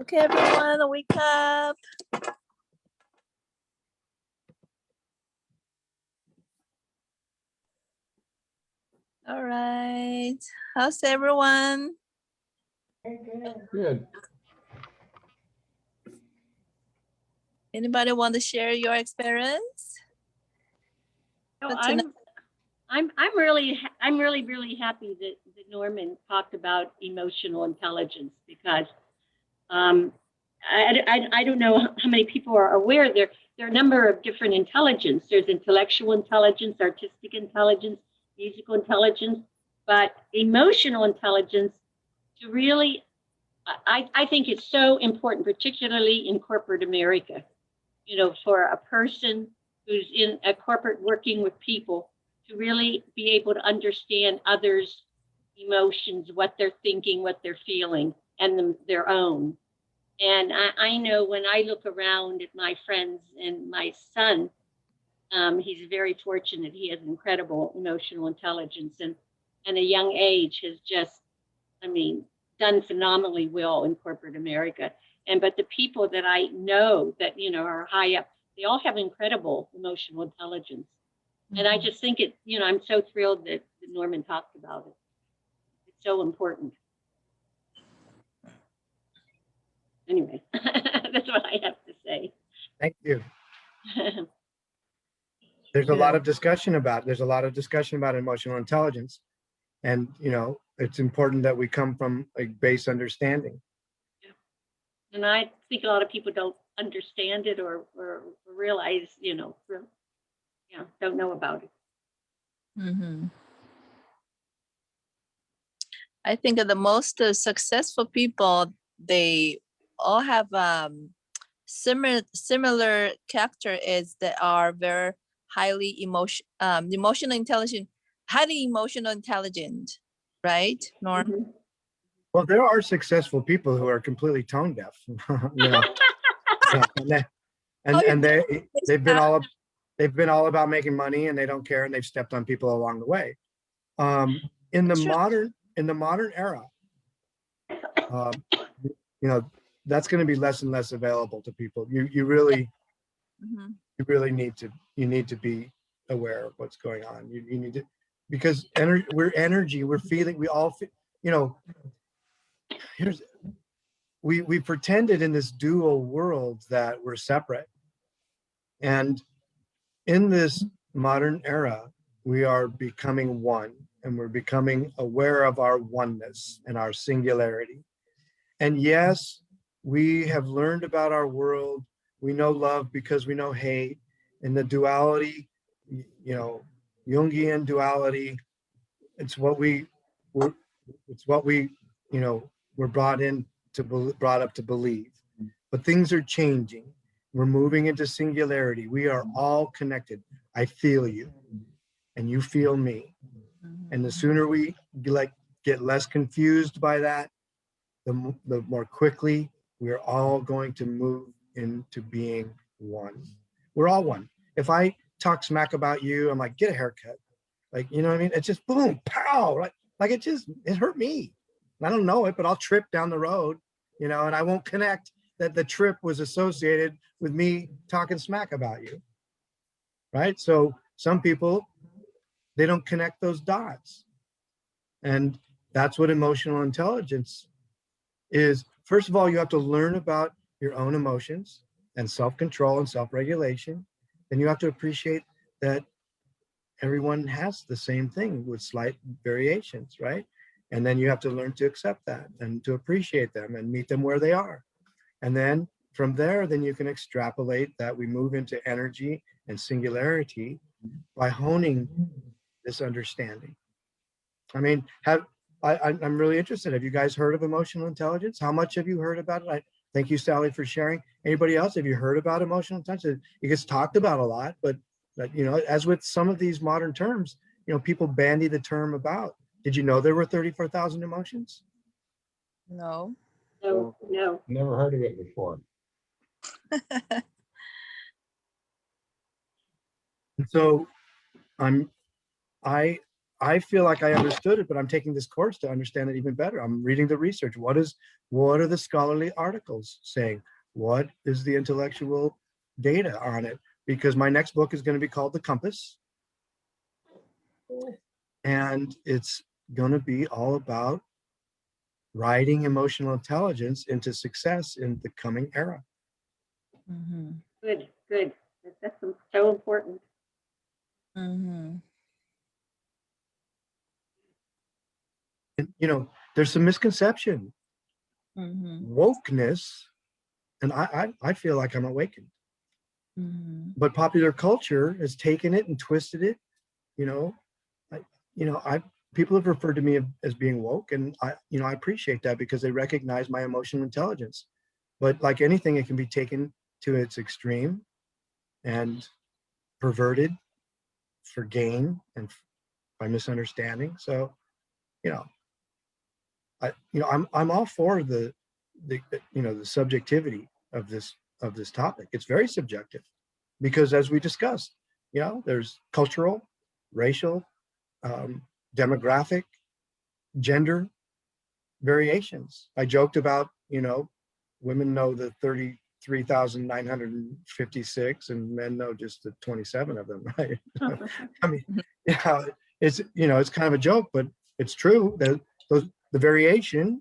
Okay, everyone, wake up. All right. How's everyone? Good. Anybody want to share your experience? No, Good to know. I'm really happy that Norman talked about emotional intelligence because I don't know how many people are aware there are a number of different intelligence. There's intellectual intelligence, artistic intelligence, musical intelligence, but emotional intelligence to really I think it's so important, particularly in corporate America, you know, for a person who's in a corporate working with people to really be able to understand others' emotions, what they're thinking, what they're feeling, and their own. And I know when I look around at my friends and my son, he's very fortunate. He has incredible emotional intelligence and at a young age has just, I mean, done phenomenally well in corporate America. But the people that I know that, you know, are high up, they all have incredible emotional intelligence. Mm-hmm. And I just think it, you know, I'm so thrilled that Norman talked about it. It's so important. Anyway, that's what I have to say. Thank you. There's a lot of discussion about emotional intelligence. And, you know, it's important that we come from a base understanding. And I think a lot of people don't understand it or realize, you know, don't know about it. Mm-hmm. I think the most successful people, they all have similar character is they are very highly emotional intelligent, highly emotional intelligent, right, Norm? Mm-hmm. Well, there are successful people who are completely tone deaf, you know. They've been all about making money and they don't care and they've stepped on people along the way. In the modern era, you know, that's going to be less and less available to people. You really need to be aware of what's going on. You need to, because we're energy, we're feeling, we all feel, you know, we pretended in this dual world that we're separate. And in this modern era, we are becoming one, and we're becoming aware of our oneness and our singularity. And yes, we have learned about our world. We know love because we know hate, and the duality, you know, Jungian duality. It's what we were. It's what we, you know, were brought up to believe. But things are changing. We're moving into singularity. We are all connected. I feel you, and you feel me. And the sooner we get less confused by that, the more quickly we're all going to move into being one. We're all one. If I talk smack about you, I'm like, get a haircut. Like, you know what I mean? It's just boom, pow, right? Like it hurt me. I don't know it, but I'll trip down the road, you know, and I won't connect that the trip was associated with me talking smack about you, right? So some people, they don't connect those dots. And that's what emotional intelligence is. First of all, you have to learn about your own emotions and self-control and self-regulation. Then you have to appreciate that everyone has the same thing with slight variations, right? And then you have to learn to accept that and to appreciate them and meet them where they are. And then from there, then you can extrapolate that we move into energy and singularity by honing this understanding. I mean, I'm really interested. Have you guys heard of emotional intelligence? How much have you heard about it? Thank you, Sally, for sharing. Anybody else, have you heard about emotional intelligence? It gets talked about a lot, but you know, as with some of these modern terms, you know, people bandy the term about. Did you know there were 34,000 emotions? No. No, no. Never heard of it before. And so I feel like I understood it, but I'm taking this course to understand it even better. I'm reading the research. What are the scholarly articles saying? What is the intellectual data on it? Because my next book is going to be called The Compass. And it's going to be all about riding emotional intelligence into success in the coming era. Good, good. That's so important. And, you know, there's some misconception. Wokeness, and I feel like I'm awakened. But popular culture has taken it and twisted it. You know, people have referred to me as being woke, and I appreciate that because they recognize my emotional intelligence. But like anything, it can be taken to its extreme and perverted for gain and by misunderstanding. So, you know, I'm all for the subjectivity of this topic. It's very subjective because, as we discussed, you know, there's cultural, racial, demographic, gender variations. I joked about, you know, women know the 33,956 and men know just the 27 of them, right? I mean, yeah, it's kind of a joke, but it's true that the variation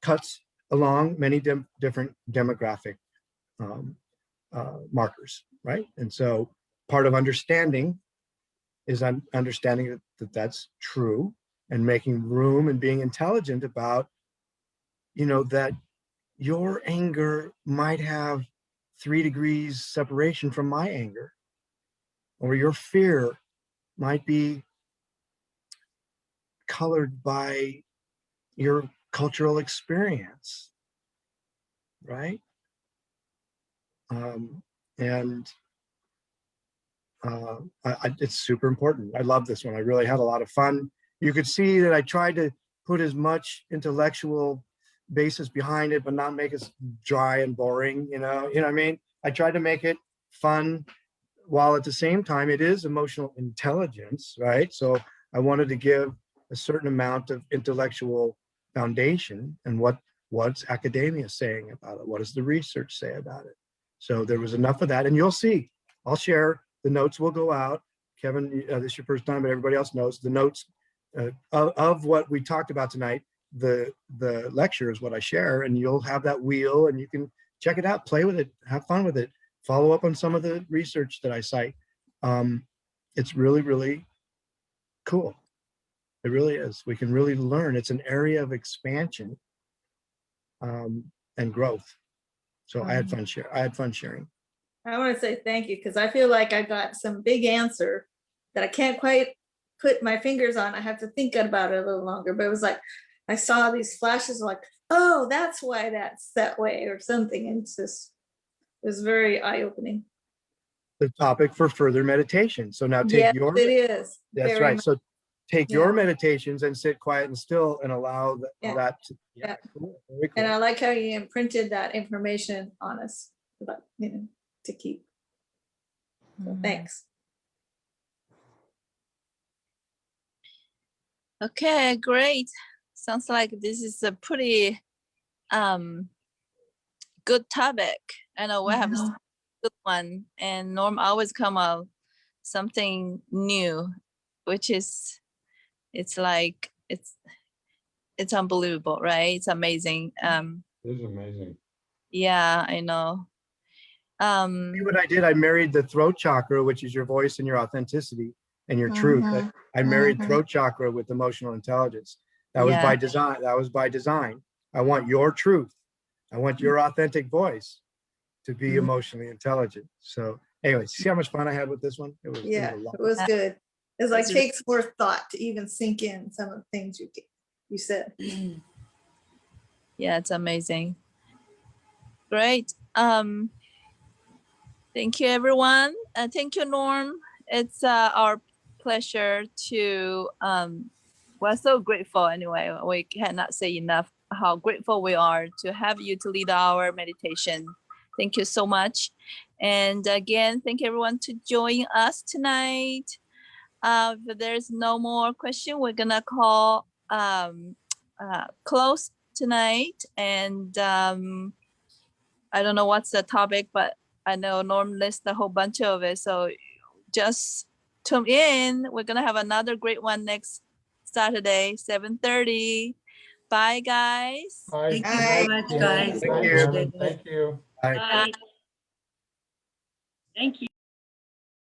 cuts along many different demographic markers, right? And so part of understanding is understanding that that's true and making room and being intelligent about, you know, that your anger might have 3 degrees separation from my anger, or your fear might be colored by your cultural experience, right? It's super important. I love this one. I really had a lot of fun. You could see that I tried to put as much intellectual basis behind it, but not make it dry and boring. You know what I mean? I tried to make it fun, while at the same time it is emotional intelligence, right? So I wanted to give a certain amount of intellectual foundation and what's academia saying about it? What does the research say about it? So there was enough of that, and you'll see. I'll share. The notes will go out. Kevin, this is your first time, but everybody else knows the notes of what we talked about tonight. The lecture is what I share, and you'll have that wheel, and you can check it out, play with it, have fun with it, follow up on some of the research that I cite. it's really, really cool. It really is. We can really learn. It's an area of expansion and growth. So I had fun sharing. I want to say thank you because I feel like I got some big answer that I can't quite put my fingers on. I have to think about it a little longer, but it was like I saw these flashes like, oh, that's why that's that way or something. And it's just, it was very eye-opening. The topic for further meditation. So now take Yes, your, it is. that's very right. much. So take your Yeah. meditations and sit quiet and still and allow Yeah. that. Yeah. Cool. Very cool. And I like how you imprinted that information on us, about, to keep. So thanks. Okay, great. Sounds like this is a pretty good topic. I know we have a good one, and Norm always come out something new, which is it's unbelievable, right? It's amazing. It is amazing. Yeah, I know. See what I did, I married the throat chakra, which is your voice and your authenticity and your truth. I married throat chakra with emotional intelligence. That was by design. That was by design. I want your truth. I want your authentic voice to be emotionally intelligent. So anyway, see how much fun I had with this one? It was, Yeah, it was a lot. it was good. It's like It's takes more thought to even sink in some of the things you said. Yeah, it's amazing. Great. Thank you, everyone. Thank you, Norm. It's our pleasure to, we're so grateful anyway. We cannot say enough how grateful we are to have you to lead our meditation. Thank you so much. And again, thank everyone to join us tonight. If there's no more question, we're gonna call close tonight. And I don't know what's the topic, but I know Norm lists a whole bunch of it. So just tune in. We're gonna have another great one next Saturday, 7:30. Bye, guys. Bye. Thank you so much, Yeah, guys. Thank bye, you. Norman. Thank you. Bye. Bye. Thank you.